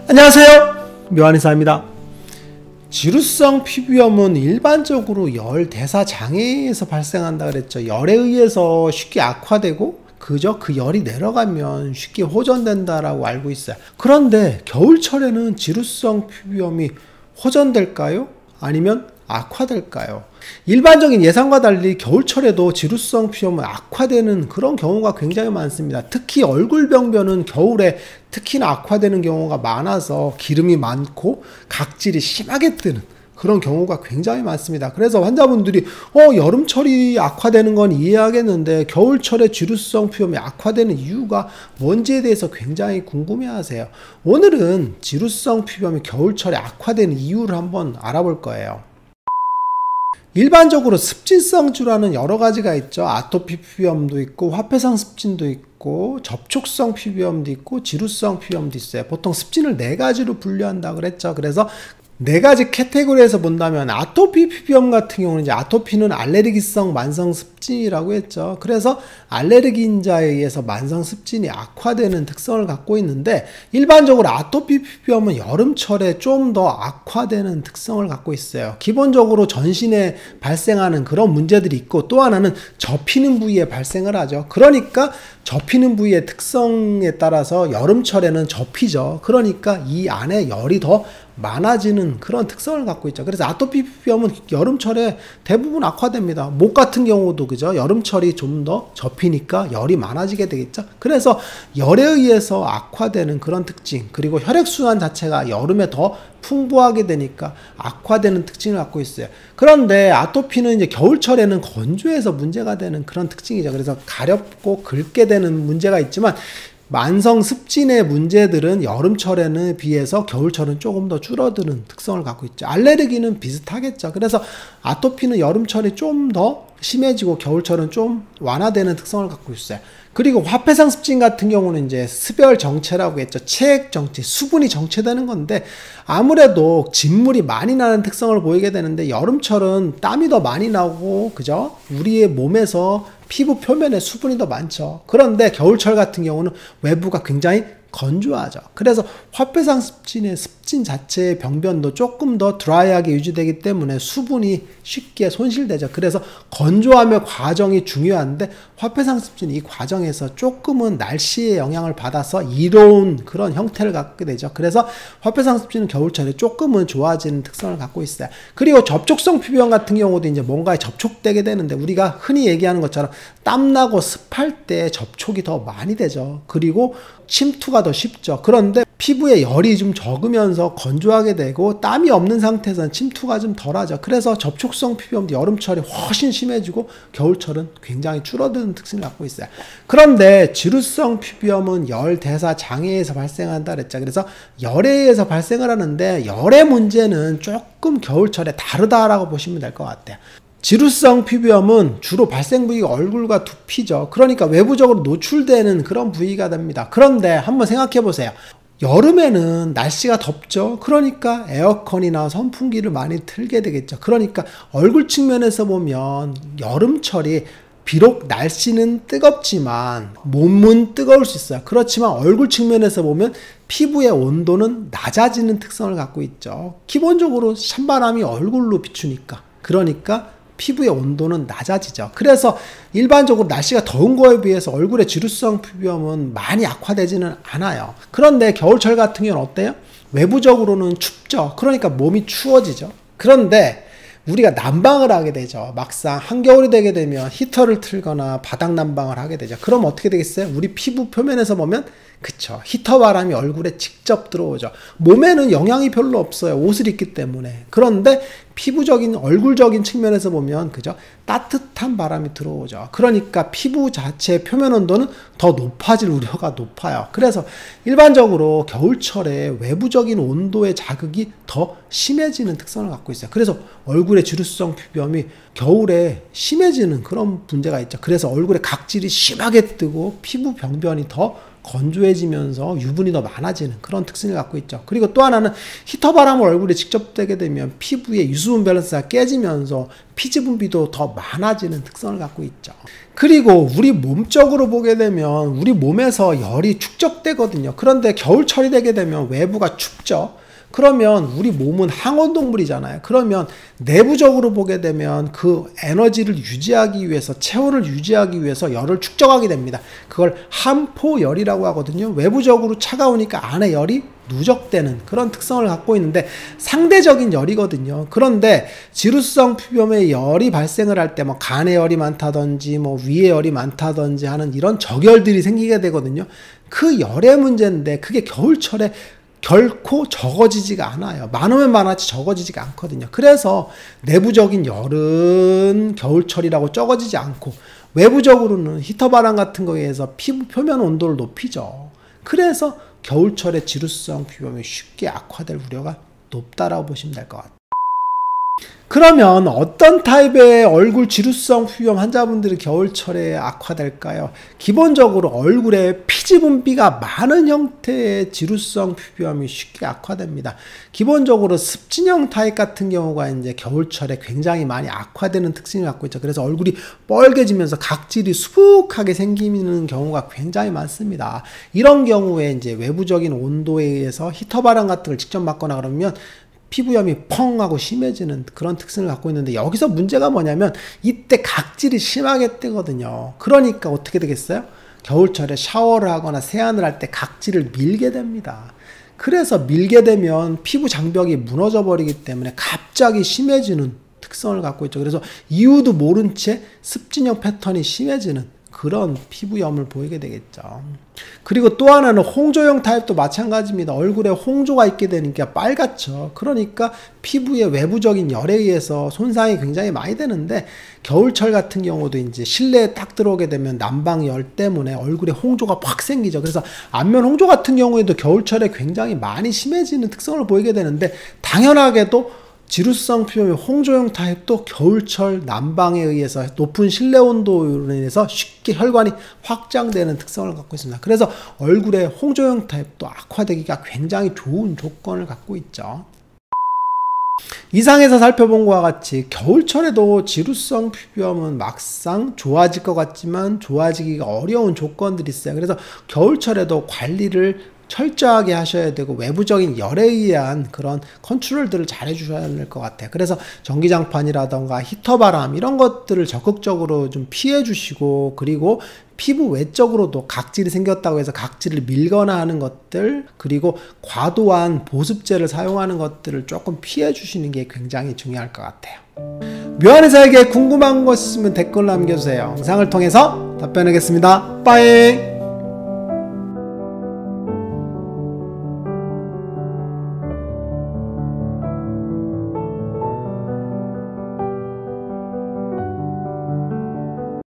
안녕하세요, 묘한의사입니다. 지루성 피부염은 일반적으로 열 대사 장애에서 발생한다 그랬죠. 열에 의해서 쉽게 악화되고 그저 그 열이 내려가면 쉽게 호전된다라고 알고 있어요. 그런데 겨울철에는 지루성 피부염이 호전될까요? 아니면 악화될까요? 일반적인 예상과 달리 겨울철에도 지루성 피부염은 악화되는 그런 경우가 굉장히 많습니다. 특히 얼굴 병변은 겨울에 특히나 악화되는 경우가 많아서 기름이 많고 각질이 심하게 뜨는 그런 경우가 굉장히 많습니다. 그래서 환자분들이 여름철이 악화되는 건 이해하겠는데 겨울철에 지루성 피부염이 악화되는 이유가 뭔지에 대해서 굉장히 궁금해하세요. 오늘은 지루성 피부염이 겨울철에 악화되는 이유를 한번 알아볼 거예요. 일반적으로 습진성 질환은 여러 가지가 있죠. 아토피 피부염도 있고 화폐성 습진도 있고 접촉성 피부염도 있고 지루성 피부염도 있어요. 보통 습진을 4가지로 분류한다고 그랬죠. 그래서 4가지 카테고리에서 본다면 아토피 피부염 같은 경우는 이제 아토피는 알레르기성 만성 습진이라고 했죠. 그래서 알레르기인자에 의해서 만성 습진이 악화되는 특성을 갖고 있는데 일반적으로 아토피 피부염은 여름철에 좀 더 악화되는 특성을 갖고 있어요. 기본적으로 전신에 발생하는 그런 문제들이 있고 또 하나는 접히는 부위에 발생을 하죠. 그러니까 접히는 부위의 특성에 따라서 여름철에는 접히죠. 그러니까 이 안에 열이 더 많아지는 그런 특성을 갖고 있죠. 그래서 아토피 피부염은 여름철에 대부분 악화됩니다. 목 같은 경우도 그죠? 여름철이 좀 더 접히니까 열이 많아지게 되겠죠. 그래서 열에 의해서 악화되는 그런 특징, 그리고 혈액순환 자체가 여름에 더 풍부하게 되니까 악화되는 특징을 갖고 있어요. 그런데 아토피는 이제 겨울철에는 건조해서 문제가 되는 그런 특징이죠. 그래서 가렵고 긁게 되는 문제가 있지만 만성 습진의 문제들은 여름철에는 비해서 겨울철은 조금 더 줄어드는 특성을 갖고 있죠. 알레르기는 비슷하겠죠. 그래서 아토피는 여름철이 좀 더 심해지고 겨울철은 좀 완화되는 특성을 갖고 있어요. 그리고 화폐성 습진 같은 경우는 이제 습열 정체라고 했죠. 체액 정체, 수분이 정체되는 건데 아무래도 진물이 많이 나는 특성을 보이게 되는데 여름철은 땀이 더 많이 나고 그죠? 우리의 몸에서 피부 표면에 수분이 더 많죠. 그런데 겨울철 같은 경우는 외부가 굉장히 건조하죠. 그래서 화폐성 습진의 습진 자체의 병변도 조금 더 드라이하게 유지되기 때문에 수분이 쉽게 손실되죠. 그래서 건조하며 과정이 중요한데 화폐성 습진이 이 과정에서 조금은 날씨의 영향을 받아서 이로운 그런 형태를 갖게 되죠. 그래서 화폐성 습진은 겨울철에 조금은 좋아지는 특성을 갖고 있어요. 그리고 접촉성 피부염 같은 경우도 이제 뭔가에 접촉되게 되는데 우리가 흔히 얘기하는 것처럼 땀나고 습할 때 접촉이 더 많이 되죠. 그리고 침투가 더 쉽죠. 그런데 피부에 열이 좀 적으면서 건조하게 되고 땀이 없는 상태에서는 침투가 좀 덜하죠. 그래서 접촉성 피부염도 여름철에 훨씬 심해지고 겨울철은 굉장히 줄어드는 특징을 갖고 있어요. 그런데 지루성 피부염은 열 대사 장애에서 발생한다 그랬죠. 그래서 열에 의해서 발생을 하는데 열의 문제는 조금 겨울철에 다르다라고 보시면 될 것 같아요. 지루성 피부염은 주로 발생 부위가 얼굴과 두피죠. 그러니까 외부적으로 노출되는 그런 부위가 됩니다. 그런데 한번 생각해 보세요. 여름에는 날씨가 덥죠. 그러니까 에어컨이나 선풍기를 많이 틀게 되겠죠. 그러니까 얼굴 측면에서 보면 여름철이 비록 날씨는 뜨겁지만 몸은 뜨거울 수 있어요. 그렇지만 얼굴 측면에서 보면 피부의 온도는 낮아지는 특성을 갖고 있죠. 기본적으로 찬바람이 얼굴로 비추니까. 그러니까 피부의 온도는 낮아지죠. 그래서 일반적으로 날씨가 더운 거에 비해서 얼굴의 지루성 피부염은 많이 악화되지는 않아요. 그런데 겨울철 같은 경우는 어때요? 외부적으로는 춥죠. 그러니까 몸이 추워지죠. 그런데 우리가 난방을 하게 되죠. 막상 한겨울이 되게 되면 히터를 틀거나 바닥 난방을 하게 되죠. 그럼 어떻게 되겠어요? 우리 피부 표면에서 보면 그쵸, 히터 바람이 얼굴에 직접 들어오죠. 몸에는 영향이 별로 없어요. 옷을 입기 때문에. 그런데 피부적인 얼굴적인 측면에서 보면 그죠, 따뜻한 바람이 들어오죠. 그러니까 피부 자체의 표면 온도는 더 높아질 우려가 높아요. 그래서 일반적으로 겨울철에 외부적인 온도의 자극이 더 심해지는 특성을 갖고 있어요. 그래서 얼굴의 지루성 피부염이 겨울에 심해지는 그런 문제가 있죠. 그래서 얼굴에 각질이 심하게 뜨고 피부 병변이 더 건조해지면서 유분이 더 많아지는 그런 특징을 갖고 있죠. 그리고 또 하나는 히터 바람을 얼굴에 직접 대게 되면 피부의 유수분 밸런스가 깨지면서 피지 분비도 더 많아지는 특성을 갖고 있죠. 그리고 우리 몸적으로 보게 되면 우리 몸에서 열이 축적되거든요. 그런데 겨울철이 되게 되면 외부가 춥죠. 그러면 우리 몸은 항온동물이잖아요. 그러면 내부적으로 보게 되면 그 에너지를 유지하기 위해서, 체온을 유지하기 위해서 열을 축적하게 됩니다. 그걸 함포열이라고 하거든요. 외부적으로 차가우니까 안에 열이 누적되는 그런 특성을 갖고 있는데 상대적인 열이거든요. 그런데 지루성 피부염에 열이 발생을 할 때 뭐 간에 열이 많다든지 뭐 위에 열이 많다든지 하는 이런 적열들이 생기게 되거든요. 그 열의 문제인데 그게 겨울철에 결코 적어지지가 않아요. 많으면 많았지 적어지지가 않거든요. 그래서 내부적인 열은 겨울철이라고 적어지지 않고 외부적으로는 히터 바람 같은 거에 의해서 피부 표면 온도를 높이죠. 그래서 겨울철에 지루성 피부염이 쉽게 악화될 우려가 높다라고 보시면 될 것 같아요. 그러면 어떤 타입의 얼굴 지루성 피부염 환자분들이 겨울철에 악화될까요? 기본적으로 얼굴에 피지 분비가 많은 형태의 지루성 피부염이 쉽게 악화됩니다. 기본적으로 습진형 타입 같은 경우가 이제 겨울철에 굉장히 많이 악화되는 특징을 갖고 있죠. 그래서 얼굴이 뻘개지면서 각질이 수북하게 생기는 경우가 굉장히 많습니다. 이런 경우에 이제 외부적인 온도에 의해서 히터 바람 같은 걸 직접 맞거나 그러면 피부염이 펑 하고 심해지는 그런 특성을 갖고 있는데 여기서 문제가 뭐냐면 이때 각질이 심하게 뜨거든요. 그러니까 어떻게 되겠어요? 겨울철에 샤워를 하거나 세안을 할 때 각질을 밀게 됩니다. 그래서 밀게 되면 피부 장벽이 무너져 버리기 때문에 갑자기 심해지는 특성을 갖고 있죠. 그래서 이유도 모른 채 습진형 패턴이 심해지는 그런 피부염을 보이게 되겠죠. 그리고 또 하나는 홍조형 타입도 마찬가지입니다. 얼굴에 홍조가 있게 되니까 빨갛죠. 그러니까 피부의 외부적인 열에 의해서 손상이 굉장히 많이 되는데 겨울철 같은 경우도 이제 실내에 딱 들어오게 되면 난방열 때문에 얼굴에 홍조가 확 생기죠. 그래서 안면 홍조 같은 경우에도 겨울철에 굉장히 많이 심해지는 특성을 보이게 되는데 당연하게도 지루성 피부염의 홍조형 타입도 겨울철 난방에 의해서 높은 실내 온도로 인해서 쉽게 혈관이 확장되는 특성을 갖고 있습니다. 그래서 얼굴에 홍조형 타입도 악화되기가 굉장히 좋은 조건을 갖고 있죠. 이상에서 살펴본 것과 같이 겨울철에도 지루성 피부염은 막상 좋아질 것 같지만 좋아지기가 어려운 조건들이 있어요. 그래서 겨울철에도 관리를 철저하게 하셔야 되고 외부적인 열에 의한 그런 컨트롤들을 잘 해주셔야 될 것 같아요. 그래서 전기장판이라던가 히터바람 이런 것들을 적극적으로 좀 피해 주시고 그리고 피부 외적으로도 각질이 생겼다고 해서 각질을 밀거나 하는 것들 그리고 과도한 보습제를 사용하는 것들을 조금 피해 주시는 게 굉장히 중요할 것 같아요. 묘한의사에게 궁금한 거 있으면 댓글 남겨주세요. 영상을 통해서 답변하겠습니다. 빠잉!